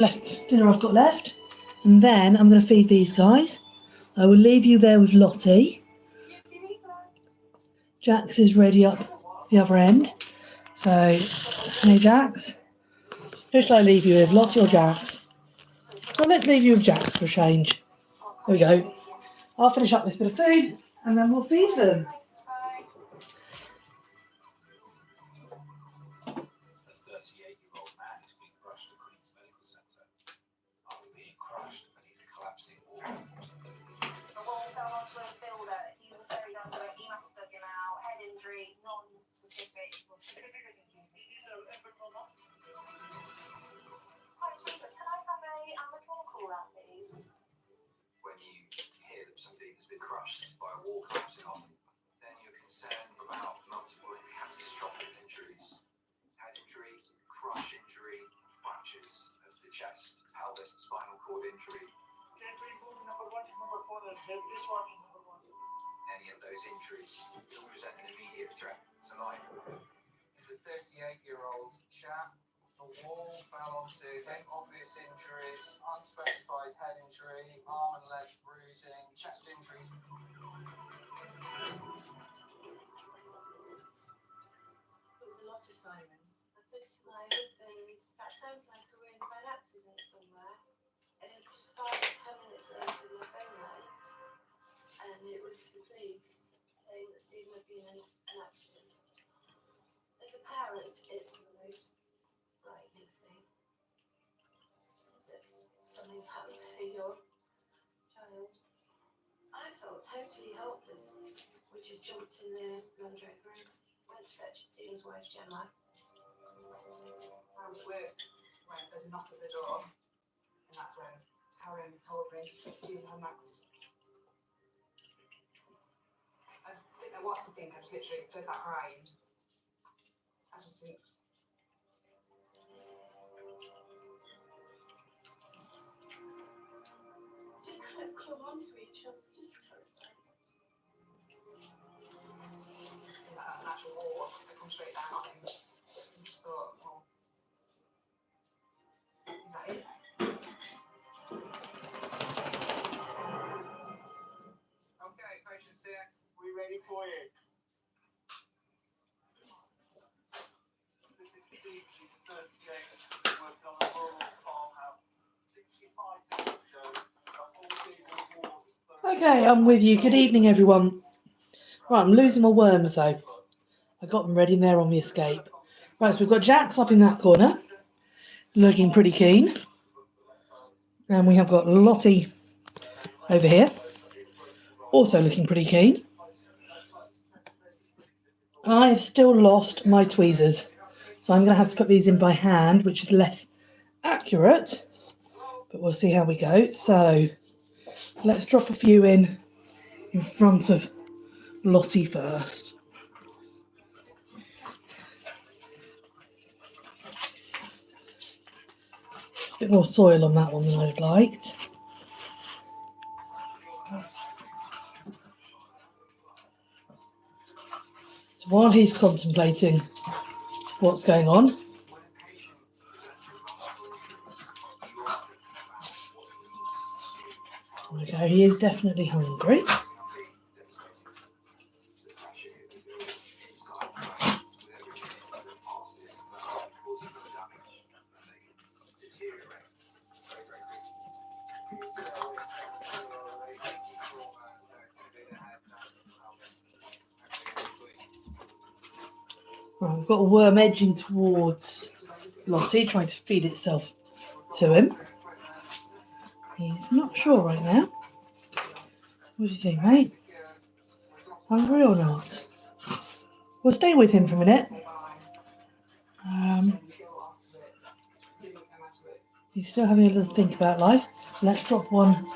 left dinner I've got left, and then I'm going to feed these guys. I will leave you there with Lottie. Jax is ready up the other end. So, hey Jax, who should I leave you with, Lottie or Jax? Well, let's leave you with Jax for a change. There we go. I'll finish up this bit of food and then we'll feed them. When you hear that somebody has been crushed by a wall collapsing on them, then you're concerned about multiple and catastrophic injuries, head injury, crush injury, fractures of the chest, pelvis, spinal cord injury. Any of those injuries will present an immediate threat to life. It's a 38-year-old chap. The wall fell onto him, obvious injuries, unspecified head injury, arm and leg bruising, chest injuries. There was a lot of sirens. I said to my husband, that sounds like we're in a bad accident somewhere. And 5 or 10 minutes later, the phone rang, and it was the police saying that Stephen had been in an accident. As a parent, it's the most frightening thing that something's happened to your child. I felt totally helpless. We just jumped in the Land Rover and went to fetch Stephen's wife, Gemma. I was at work when there's a knock at the door, and that's when Karen told me that Stephen had maxed. I didn't know what to think. I just literally burst out crying. I just didn't. Just kind of clung onto each other, just terrified. Just like an actual wall, I come straight down on him. And just thought, well, is that it? Okay, patients here. We ready for you? This is Steve, she's 38, working on a rural farmhouse. 65 years ago, the whole thing was water. Okay, I'm with you. Good evening, everyone. Right, I'm losing my worms though. I got them ready and they're on the escape. Right, so we've got Jax up in that corner, looking pretty keen. And we have got Lottie over here, also looking pretty keen. I've still lost my tweezers, so I'm going to have to put these in by hand, which is less accurate, but we'll see how we go. So let's drop a few in front of Lottie first. A bit more soil on that one than I'd liked. So while he's contemplating what's going on, okay, he is definitely hungry. Right, we've got a worm edging towards Lottie, trying to feed itself to him. He's not sure right now. What do you think, mate? Hungry or not? We'll stay with him for a minute. He's still having a little think about life. Let's drop one.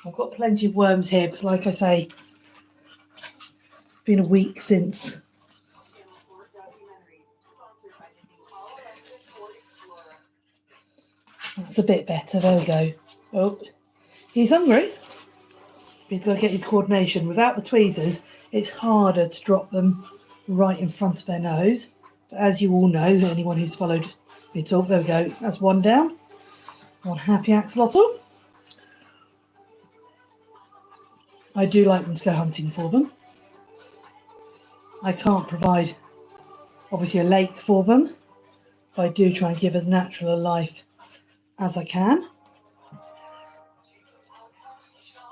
I've got plenty of worms here because, like I say, it's been a week since. That's a bit better. There we go. Oh, he's hungry. He's got to get his coordination. Without the tweezers, it's harder to drop them right in front of their nose. But as you all know, anyone who's followed It's all, there we go. That's one down. One happy axolotl. I do like them to go hunting for them. I can't provide, obviously, a lake for them, but I do try and give as natural a life as I can.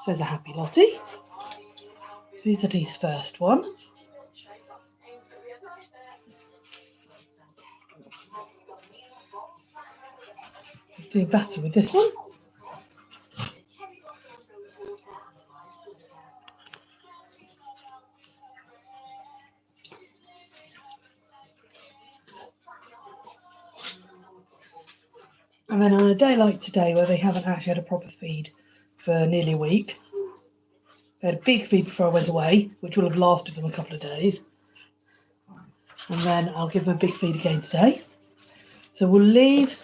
So there's a happy Lottie. So he's Lottie's first one. He's doing better with this one. And then on a day like today, where they haven't actually had a proper feed for nearly a week, they had a big feed before I went away, which will have lasted them a couple of days. And then I'll give them a big feed again today. So we'll leave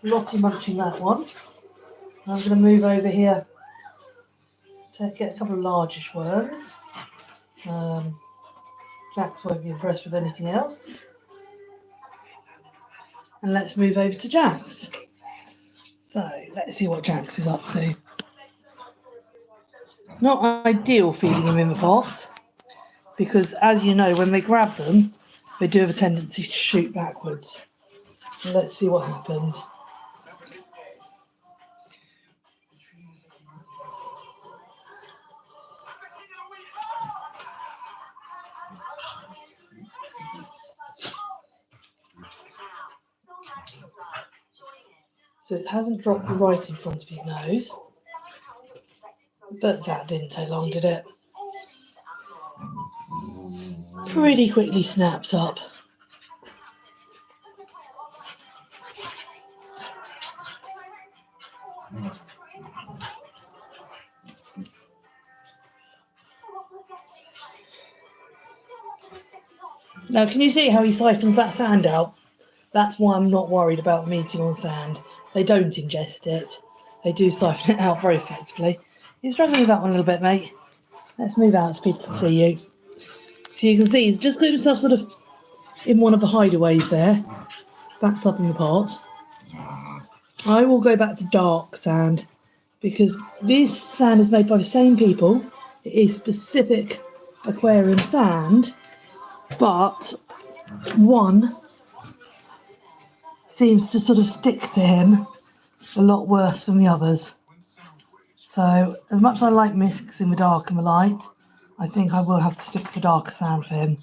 Lottie munching that one. I'm going to move over here to get a couple of largish worms. Jax won't be impressed with anything else. And let's move over to Jax. So let's see what Jax is up to. It's not ideal feeding him in the pots, because as you know, when they grab them, they do have a tendency to shoot backwards. Let's see what happens. So it hasn't dropped right in front of his nose, but that didn't take long, did it? Pretty quickly snaps up. Now, can you see how he siphons that sand out? That's why I'm not worried about them eating on sand. They don't ingest it. They do siphon it out very effectively. You're struggling with that one a little bit, mate. Let's move out so people can see you. So you can see he's just got himself sort of in one of the hideaways there, backed up in the pot. I will go back to dark sand, because this sand is made by the same people. It is specific aquarium sand, but one seems to sort of stick to him a lot worse than the others. So as much as I like mixing the dark and the light, I think I will have to stick to darker sand for him,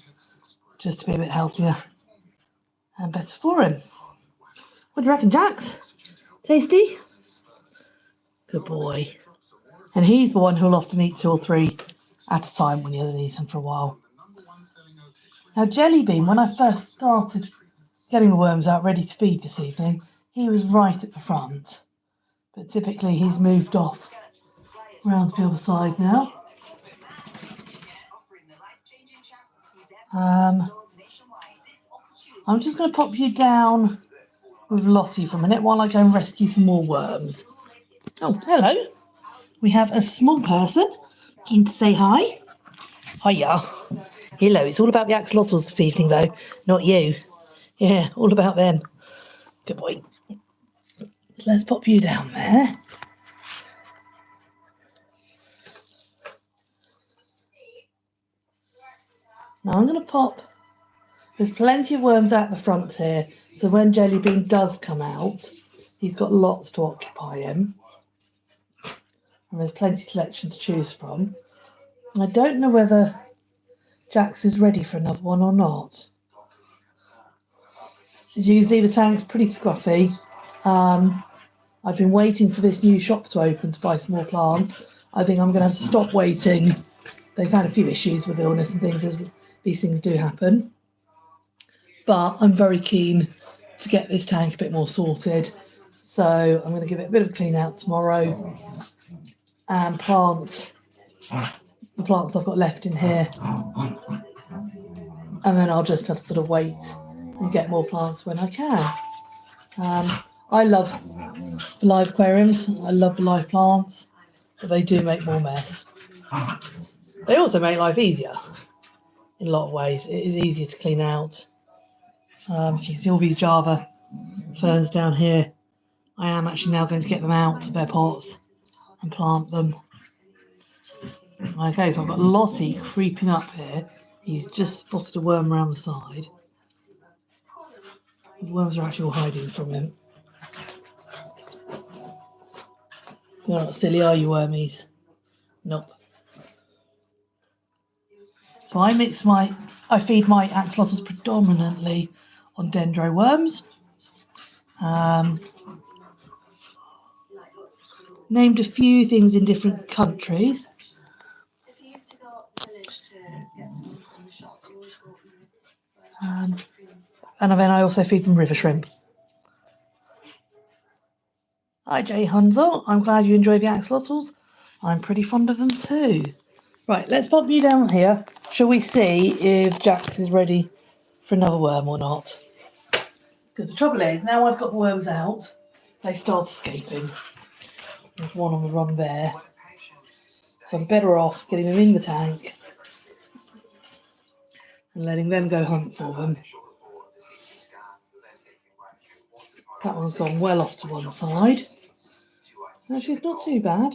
just to be a bit healthier and better for him. What do you reckon, Jax? Tasty? Good boy. And he's the one who'll often eat 2 or 3 at a time when he hasn't eaten for a while. Now Jellybean, when I first started getting the worms out ready to feed this evening, he was right at the front. But typically he's moved off round to the other side now. I'm just going to pop you down with Lottie for a minute while I go and rescue some more worms. Oh, hello. We have a small person. Keen to say hi? Hiya. Hello. It's all about the axolotls this evening, though, not you. Yeah, all about them. Good boy. Let's pop you down there. Now I'm going to pop. There's plenty of worms out the front here, so when Jellybean does come out, he's got lots to occupy him. And there's plenty of selection to choose from. I don't know whether Jax is ready for another one or not. As you can see, the tank's pretty scruffy. I've been waiting for this new shop to open to buy some more plants. I think I'm going to have to stop waiting. They've had a few issues with illness and things, as these things do happen. But I'm very keen to get this tank a bit more sorted. So I'm going to give it a bit of a clean out tomorrow and plant the plants I've got left in here. And then I'll just have to sort of wait and get more plants when I can. I love the live aquariums. I love the live plants, but they do make more mess. They also make life easier in a lot of ways. It is easier to clean out. So you can see all these Java ferns down here. I am actually now going to get them out of their pots and plant them. Okay, so I've got Lottie creeping up here. He's just spotted a worm around the side. The worms are actually all hiding from him. You're not silly, are you, wormies? Nope. So I feed my axolotls predominantly on dendro worms. Named a few things in different countries. If you used to go up the village to get something from the shop, you always bought And then I also feed them river shrimp. Hi Jay Hunzel, I'm glad you enjoy the axolotls. I'm pretty fond of them too. Right, let's pop you down here. Shall we see if Jax is ready for another worm or not? Because the trouble is, now I've got the worms out, they start escaping. There's one on the run there. So I'm better off getting them in the tank and letting them go hunt for them. That one's gone well off to one side. Actually, it's not too bad.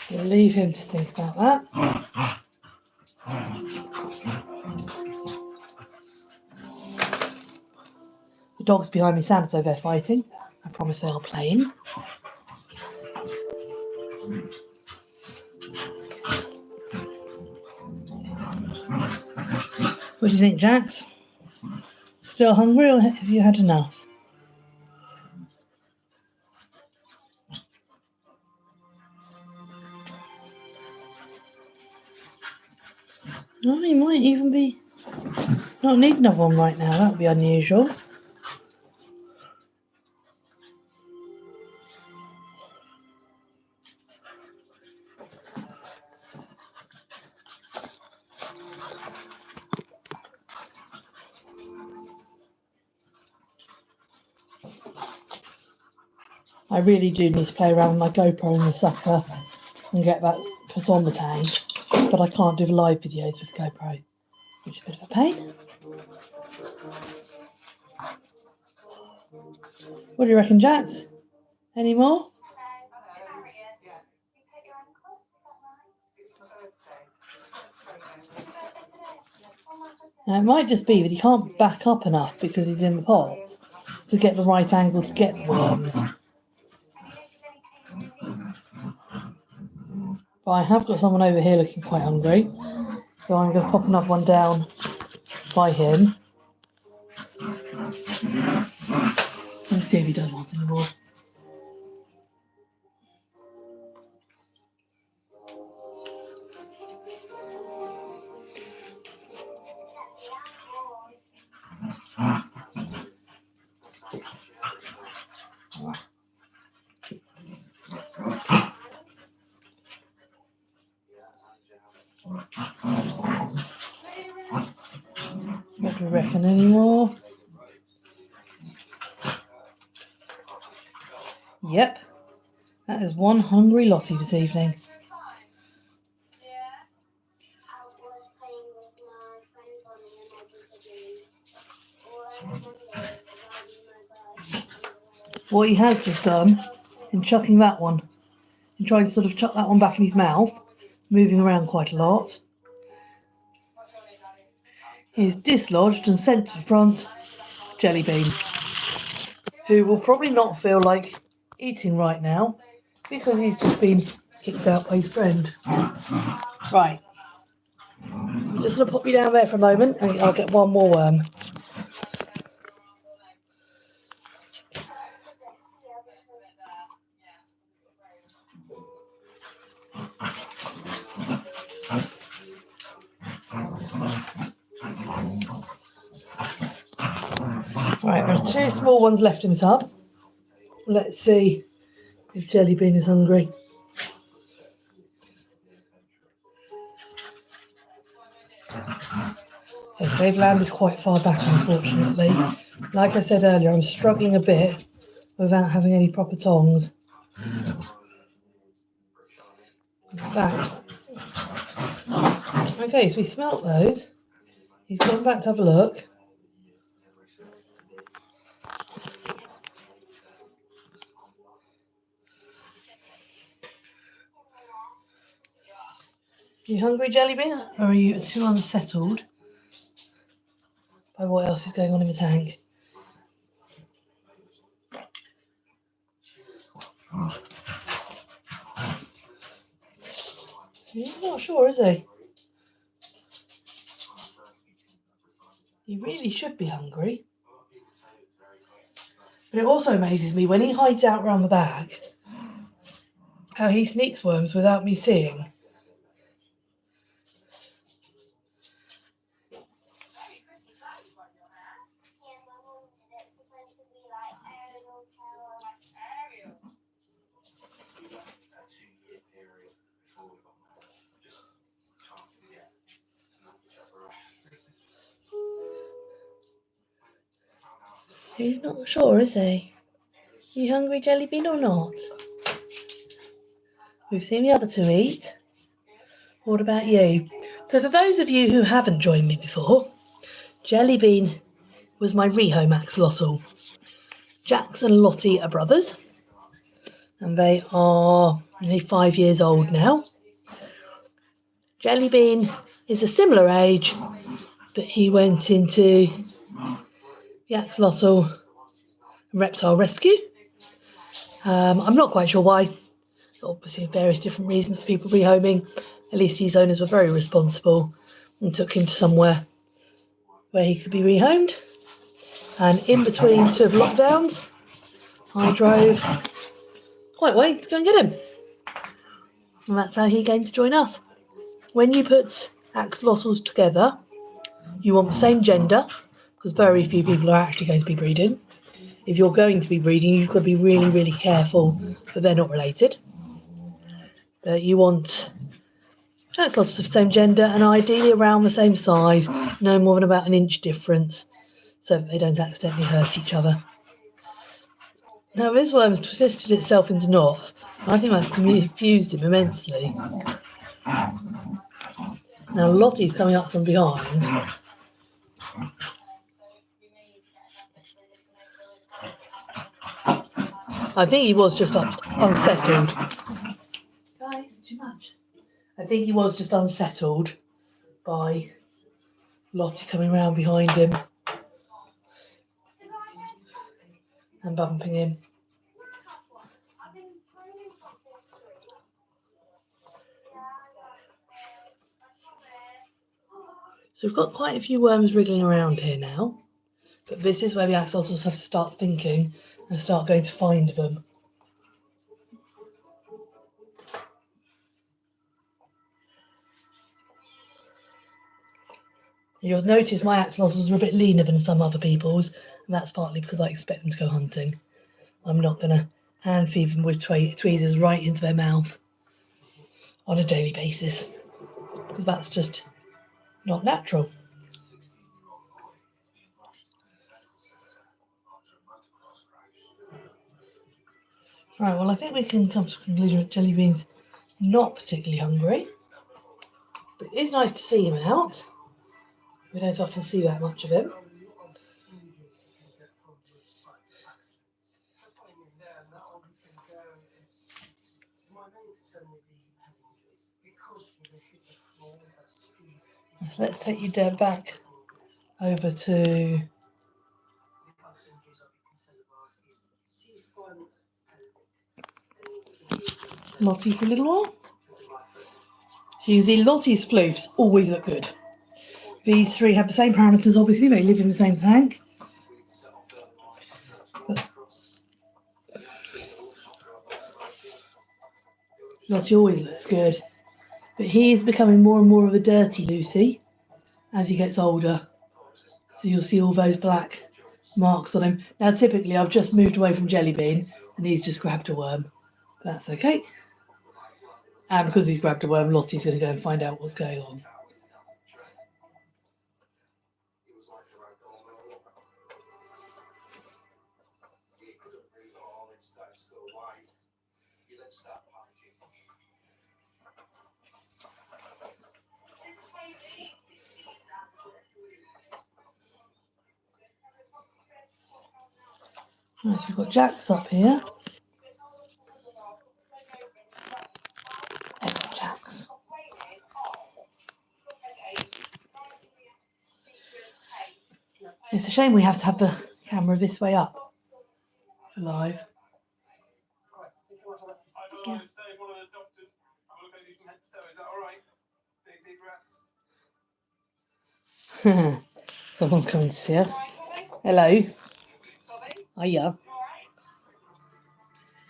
We'll leave him to think about that. The dogs behind me sound as though they're fighting. I promise they are playing. What do you think, Jax? Still hungry, or have you had enough? Oh, he might even be not need another one right now. That would be unusual. I really do need to play around with my GoPro in the sucker and get that put on the tank, but I can't do the live videos with GoPro, which is a bit of a pain. What do you reckon, Jax? Any more? Now, it might just be that he can't back up enough because he's in the pot to get the right angle to get the worms. But I have got someone over here looking quite hungry, so I'm going to pop another one down by him. Let's see if he does want any more. What do you reckon, any more? Yep, that is one hungry Lottie this evening. What he has just done in chucking that one, in trying to sort of chuck that one back in his mouth, moving around quite a lot, he's dislodged and sent to the front Jellybean, who will probably not feel like eating right now because he's just been kicked out by his friend. Right, I'm just going to pop you down there for a moment and I'll get one more worm. Right, there's two small ones left in the tub. Let's see if Jellybean is hungry. Okay, so they've landed quite far back, unfortunately. Like I said earlier, I'm struggling a bit without having any proper tongs. In fact, okay, so we smelt those. He's gone back to have a look. You hungry, Jellybean? Or are you too unsettled by what else is going on in the tank? He's not sure, is he? He really should be hungry. But it also amazes me when he hides out around the back, how he sneaks worms without me seeing. He's not sure, is he? You hungry, Jellybean, or not? We've seen the other two eat. What about you? So for those of you who haven't joined me before, Jellybean was my rehome axolotl. Jax and Lottie are brothers, and they are nearly 5 years old now. Jellybean is a similar age, but he went into the axolotl reptile rescue. I'm not quite sure why. Obviously, various different reasons for people rehoming. At least his owners were very responsible and took him to somewhere where he could be rehomed. And in between two of the lockdowns, I drove quite a way to go and get him. And that's how he came to join us. When you put axolotls together, you want the same gender, because very few people are actually going to be breeding. If you're going to be breeding, you've got to be really, really careful that they're not related. But you want axolotls of the same gender and ideally around the same size, no more than about an inch difference, so that they don't accidentally hurt each other. Now this worm's twisted itself into knots, and I think that's confused him immensely. Now Lottie's coming up from behind. I think he was just unsettled. Guys, too much. I think he was just unsettled by Lottie coming round behind him and bumping him. So we've got quite a few worms wriggling around here now, but this is where the axolotls have to start thinking and start going to find them. You'll notice my axolotls are a bit leaner than some other people's, and that's partly because I expect them to go hunting. I'm not going to hand feed them with tweezers right into their mouth on a daily basis, because that's just not natural. Right, well I think we can come to the conclusion that Jellybean's not particularly hungry, but it is nice to see him out. We don't often see that much of him. So let's take you down back over to Lottie for a little while. So you can see Lottie's floofs always look good. These three have the same parameters, obviously, they live in the same tank. But Lottie always looks good. But he is becoming more and more of a dirty Lucy as he gets older. So you'll see all those black marks on him. Now typically I've just moved away from Jellybean and he's just grabbed a worm. But that's okay. And because he's grabbed a worm, Lottie's going to go and find out what's going on. starting to go wide, you then start panicking. Right, so we've got Jax up here. There we go, Jax. It's a shame we have to have the camera this way up for live. Yeah. Someone's coming to see us. Hello. Hiya.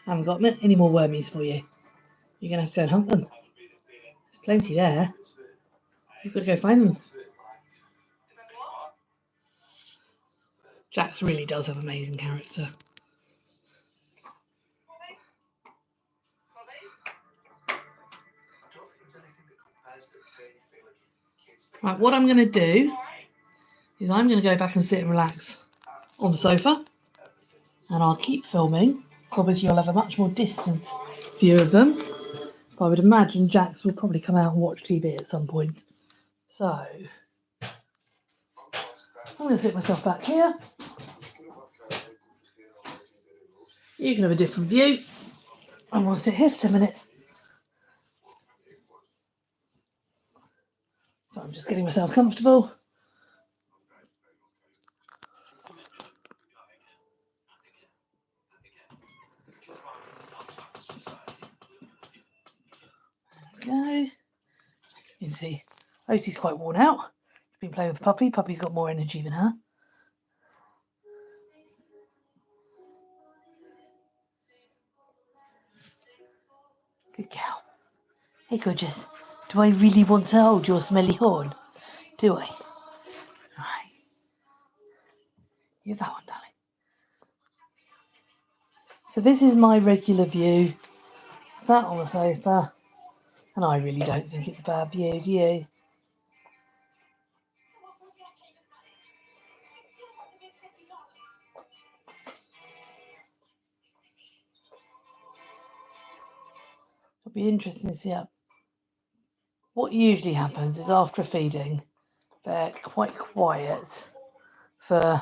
I haven't got any more wormies for you. You're going to have to go and hunt them. There's plenty there. You've got to go find them. Jax really does have amazing character. Right, what I'm going to do is I'm going to go back and sit and relax on the sofa, and I'll keep filming. So obviously you'll have a much more distant view of them. But I would imagine Jax will probably come out and watch TV at some point. So I'm going to sit myself back here. You can have a different view. And we'll sit here for 10 minutes. So I'm just getting myself comfortable. There we go. You can see Otie's quite worn out. She's been playing with Puppy. Puppy's got more energy than her. Good girl. Hey, gorgeous. Do I really want to hold your smelly horn? Do I? Right. You have that one, darling. So this is my regular view. Sat on the sofa. And I really don't think it's a bad view, do you? It'll be interesting to see how. What usually happens is after feeding, they're quite quiet for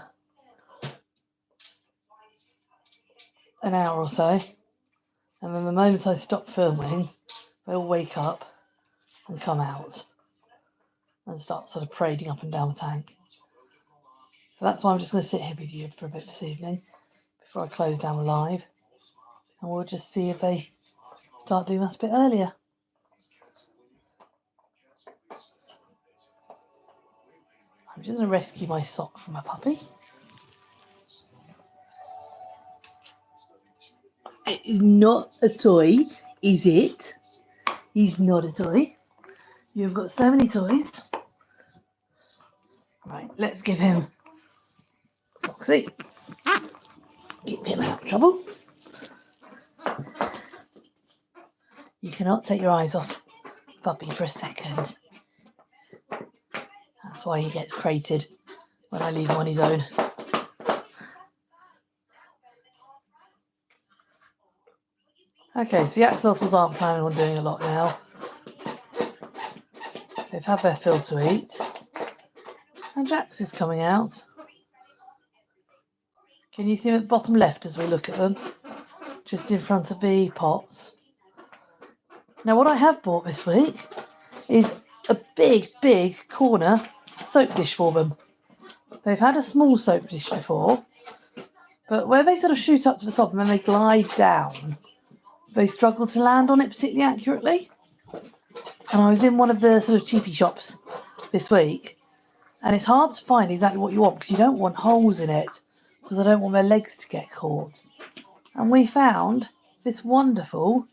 an hour or so. And then the moment I stop filming, they'll wake up and come out and start sort of parading up and down the tank. So that's why I'm just going to sit here with you for a bit this evening before I close down the live. And we'll just see if they start doing that a bit earlier. I'm just going to rescue my sock from my puppy. It is not a toy, is it? He's not a toy. You've got so many toys. Right, let's give him Foxy. Keep him out of trouble. You cannot take your eyes off Puppy for a second. That's why he gets crated when I leave him on his own. Okay, so the axolotls aren't planning on doing a lot now. They've had their fill to eat. And Jax is coming out. Can you see them at the bottom left as we look at them? Just in front of the pots. Now what I have bought this week is a big corner soap dish for them. They've had a small soap dish before, but where they sort of shoot up to the top and then they glide down, they struggle to land on it particularly accurately. And I was in one of the sort of cheapy shops this week, and it's hard to find exactly what you want because you don't want holes in it, because I don't want their legs to get caught. And we found this wonderful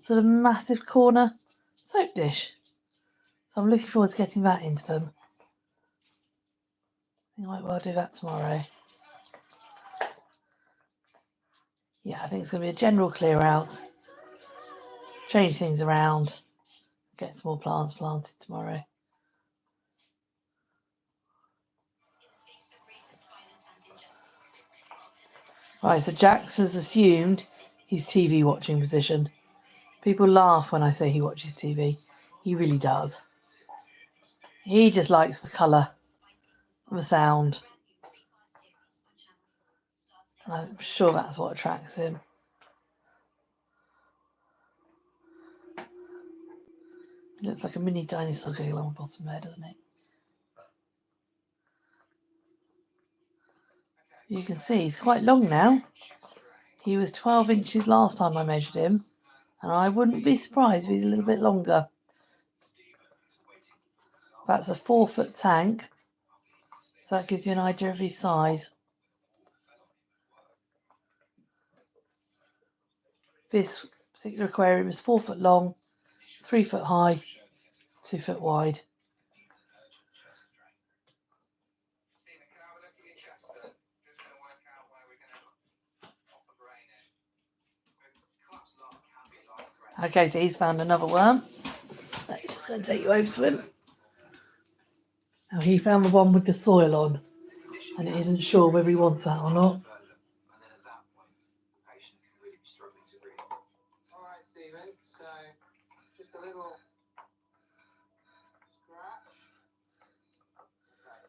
sort of massive corner soap dish. So I'm looking forward to getting that into them. I think I might well do that tomorrow. Yeah, I think it's going to be a general clear out. Change things around. Get some more plants planted tomorrow. Right, so Jax has assumed his TV watching position. People laugh when I say he watches TV. He really does. He just likes the colour, the sound. And I'm sure that's what attracts him. He looks like a mini dinosaur going along the bottom there, doesn't he? You can see he's quite long now. He was 12 inches last time I measured him, and I wouldn't be surprised if he's a little bit longer. That's a 4-foot tank, so that gives you an idea of his size. This particular aquarium is 4 foot long, 3 foot high, 2 foot wide. Stephen, can I have a look at your chest, sir? Just going to work out where we're going to pop the brain in. Collapsed lung can be life-threatening. Okay, so he's found another worm. He's just going to take you over to him. Now he found the one with the soil on, and he isn't sure whether he wants that or not. And then at that point, the patient can really be struggling to breathe. All right, Stephen. So just a little scratch. Okay.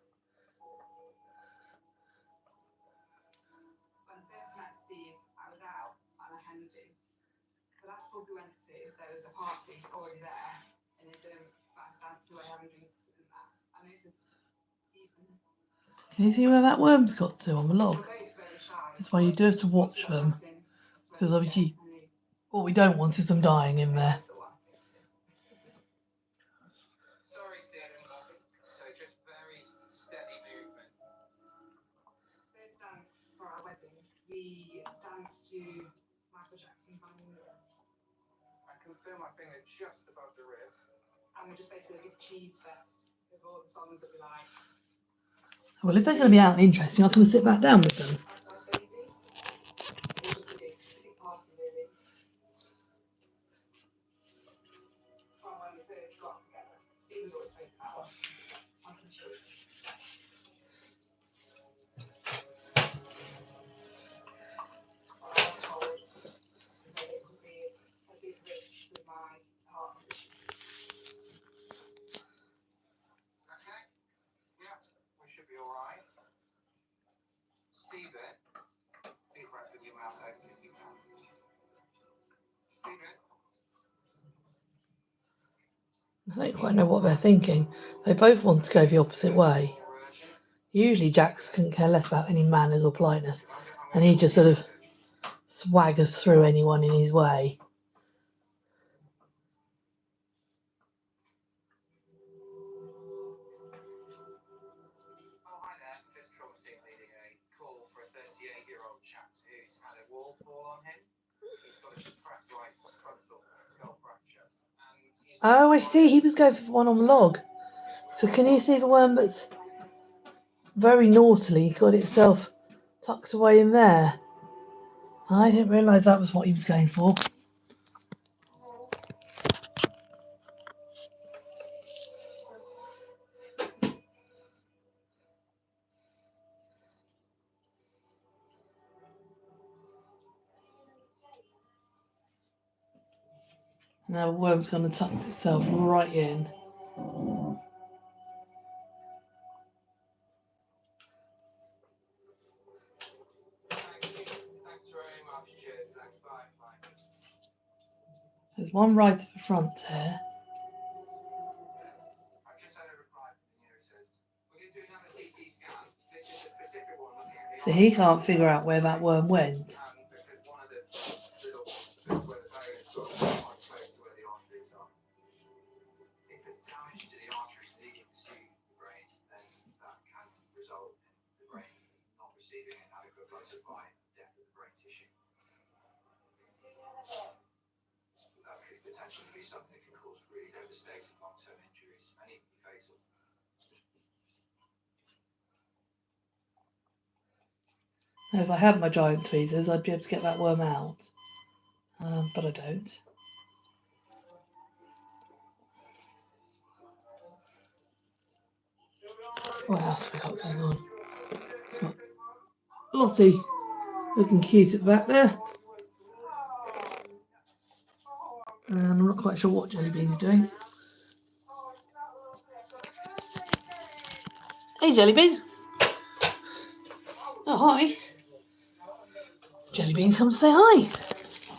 When I first met Steve, I was out and I hemmed him. The last pub we went to, there was a party already there, and it's like dancing away, having drinks and that. I noticed Stephen. Can you see where that worm's got to on the log? We're both very shy. That's why you do have to watch them, because obviously what we don't want is them dying in there. Sorry, Stephen. So just very steady movement. First dance for our wedding, we danced to Michael Jackson Bang. I can feel my finger just above the rib. And we just basically did a cheese fest with all the songs that we liked. Well, if they're going to be out and interesting, I'll come and sit back down with them. That's nice, baby. It was just a big party, really. From when we first got together, Steve was always saying that one. Nice and chill. I was told that it could be a big risk with my heart condition. Okay. Yeah, we should be all right. Stephen, deep breath with your mouth open if you can. Stephen. I don't quite know what they're thinking. They both want to go the opposite way. Usually Jax couldn't care less about any manners or politeness, and he just sort of swaggers through anyone in his way. Oh, hi there. Just trauma team leading a call for a 38-year-old chap who's had a wall fall on him. He's got a suppressed right frontal skull fracture. Oh, I see. He was going for the one on the log. So can you see the worm that's very naughtily got itself tucked away in there? I didn't realise that was what he was going for. Now the worm's going to tuck itself right in. Thanks very much. Cheers. Thanks. Bye. Bye. There's one right at the front here. I've just had a reply from the neurologist. We're going to do another CT scan. This is a specific one looking at the So he can't figure out where that worm went. because one of the little bits where the bone is got quite close to where the arteries are. If there's damage to the arteries leading to the brain, then that can result in the brain not receiving an adequate blood supply and death of the brain tissue. That could potentially be something that can cause really devastating long-term injuries and even be fatal. Now, if I had my giant tweezers, I'd be able to get that worm out. But I don't. What else have we got going on? Got Lottie looking cute at the back there. And I'm not quite sure what Jellybean's doing. Hey, Jellybean. Oh, hi. Jellybean's come to say hi.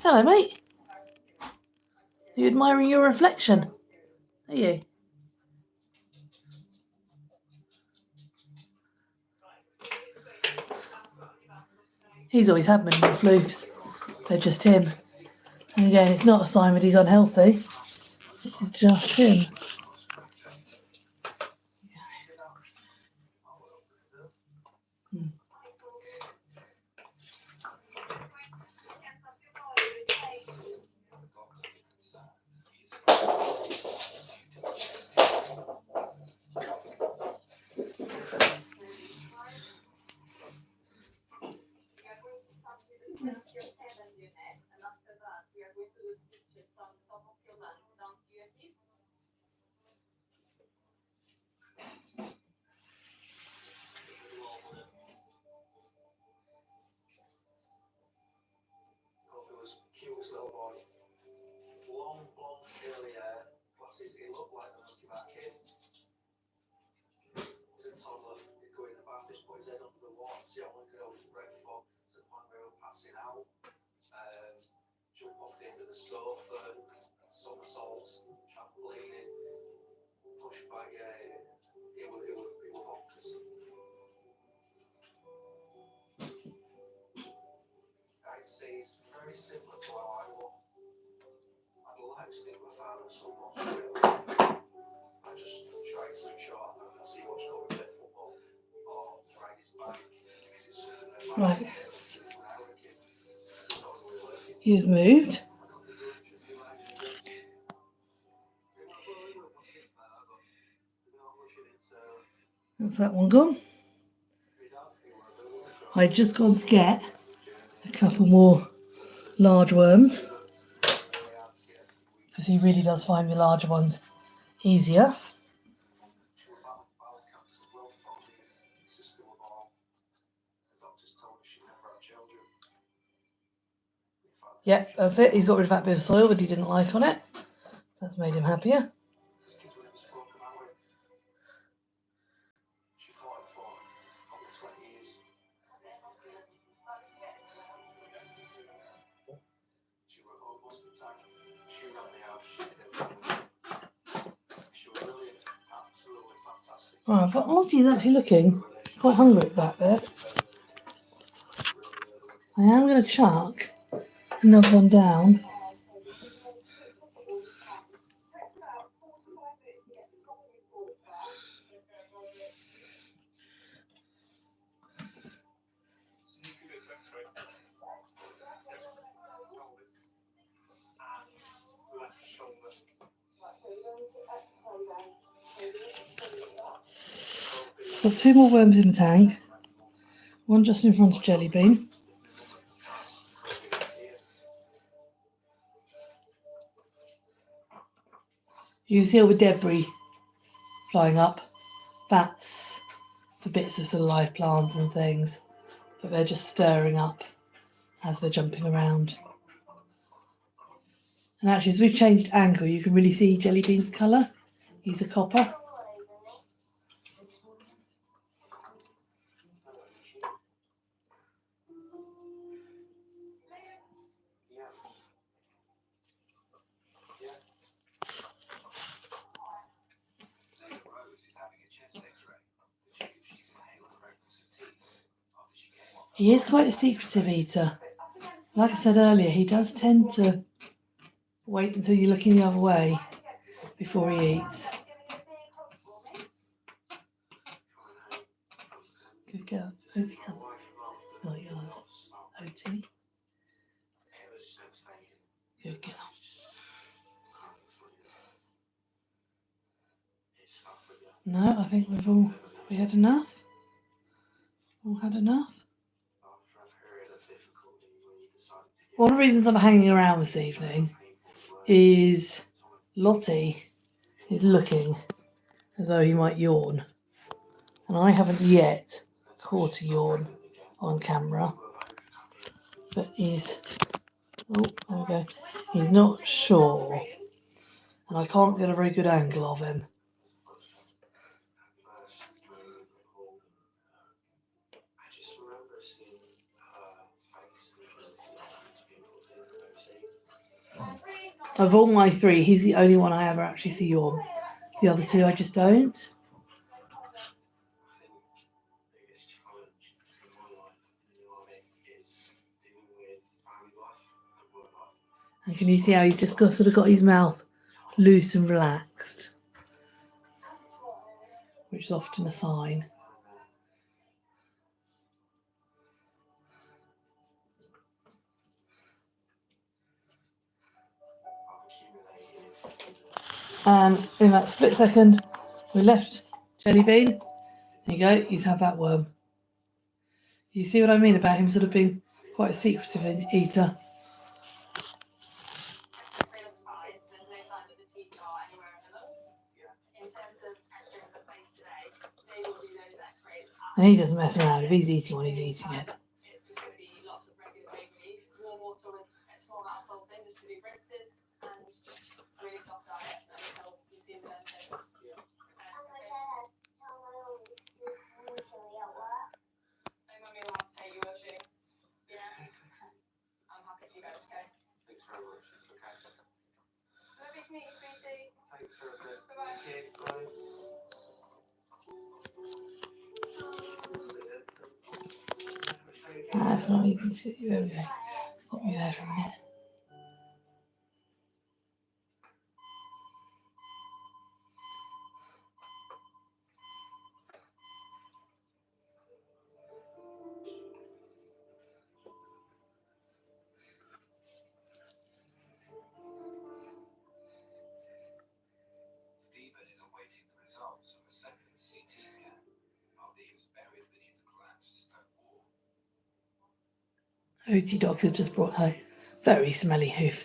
Hello, mate. Are you admiring your reflection? Are you? He's always had many floofs. They're just him. And again, it's not a sign that he's unhealthy. It's just him. Cutest little boy. Long, blonde, curly hair. Glasses. He looked like the Milky Bar kid. He's a toddler. He'd go in the bath, he'd put his head under the water, see how long he could hold his breath for, to the point where he was passing out. Jump off the end of the sofa, somersaults, trampolining, push back. Yeah, it was bonkers. I'd say it's very similar to how I was. I'd like to think my father was someone straight away. I just try to make sure I see what's going on with football or ride his bike because it's something that my Right. parents did when I was a kid. It's not really working. He's moved. That's that one gone. I just gone to get a couple more large worms because he really does find the larger ones easier. Yep, that's it. He's got rid of that bit of soil that he didn't like on it. That's made him happier. Right, but Ozzy's actually looking quite hungry back there. I am going to chuck another one down. Got two more worms in the tank. One just in front of Jellybean. You can see all the debris flying up. That's for bits of sort of live plants and things that they're just stirring up as they're jumping around. And actually, as we've changed angle, you can really see Jellybean's colour. He's a copper. He is quite a secretive eater. Like I said earlier, he does tend to wait until you're looking the other way before he eats. Good girl. Oti, come. It's not yours. Oti. Good girl. No, I think we had enough. All had enough. One of the reasons I'm hanging around this evening is Lottie is looking as though he might yawn. And I haven't yet caught a yawn on camera, but he's Oh, there we go. He's not sure. And I can't get a very good angle of him. Of all my three, he's the only one I ever actually see yawn. The other two I just don't. And can you see how he's just sort of got his mouth loose and relaxed? Which is often a sign. And in that split second, we left Jelly Bean. There you go, he's had that worm. You see what I mean about him sort of being quite a secretive eater? And he doesn't mess around. If he's eating one, he's eating it. Lovely to meet you, sweetie. Thanks for a bit. Bye-bye. That's not easy to get you over there. Put me there for a minute. Stephen is awaiting the results of a second CT scan after he was buried beneath a collapsed stone wall. OT Doc has just brought her very smelly hoof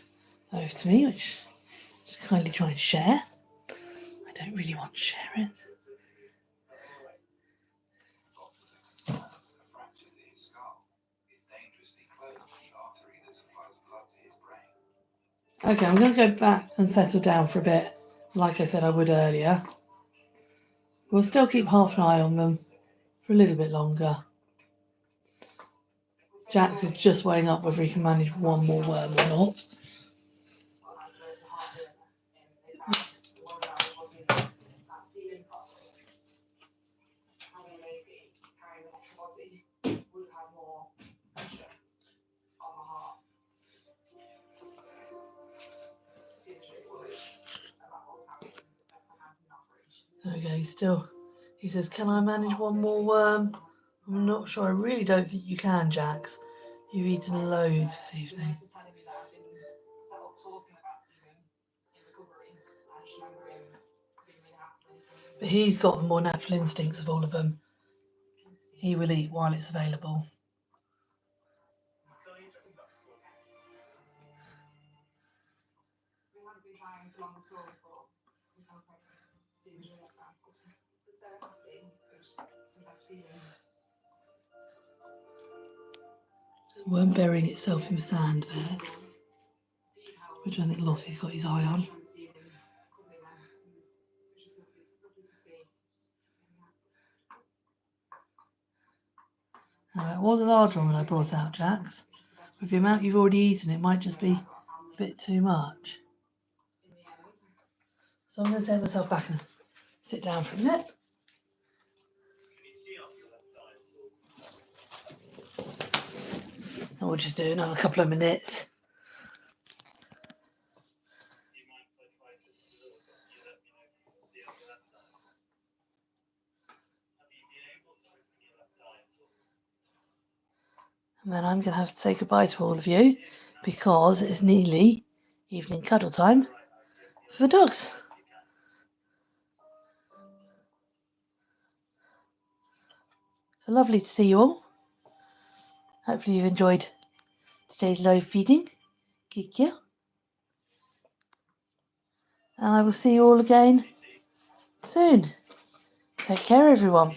over to me, which I just kindly try and share. I don't really want to share it. Doctors are concerned that a fracture to his skull is dangerously close to the artery that supplies blood to his brain. Okay, I'm going to go back and settle down for a bit, like I said I would earlier. We'll still keep half an eye on them for a little bit longer. Jax is just weighing up whether he can manage one more worm or not. Okay, still. He says, can I manage one more worm? I'm not sure. I really don't think you can, Jax. You've eaten loads this evening. But he's got the more natural instincts of all of them. He will eat while it's available. We haven't been trying for long at all before we become pregnant. Stephen's really excited. So happy. It was just the best feeling. Worm burying itself in the sand there, which I think Lottie's got his eye on. Now, it was a large one when I brought out, Jax. With the amount you've already eaten, it might just be a bit too much. So I'm going to take myself back and sit down for a minute. And we'll just do another couple of minutes. And then I'm going to have to say goodbye to all of you because it's nearly evening cuddle time for the dogs. So lovely to see you all. Hopefully you've enjoyed today's live feeding. Kikyo. And I will see you all again soon. Take care, everyone.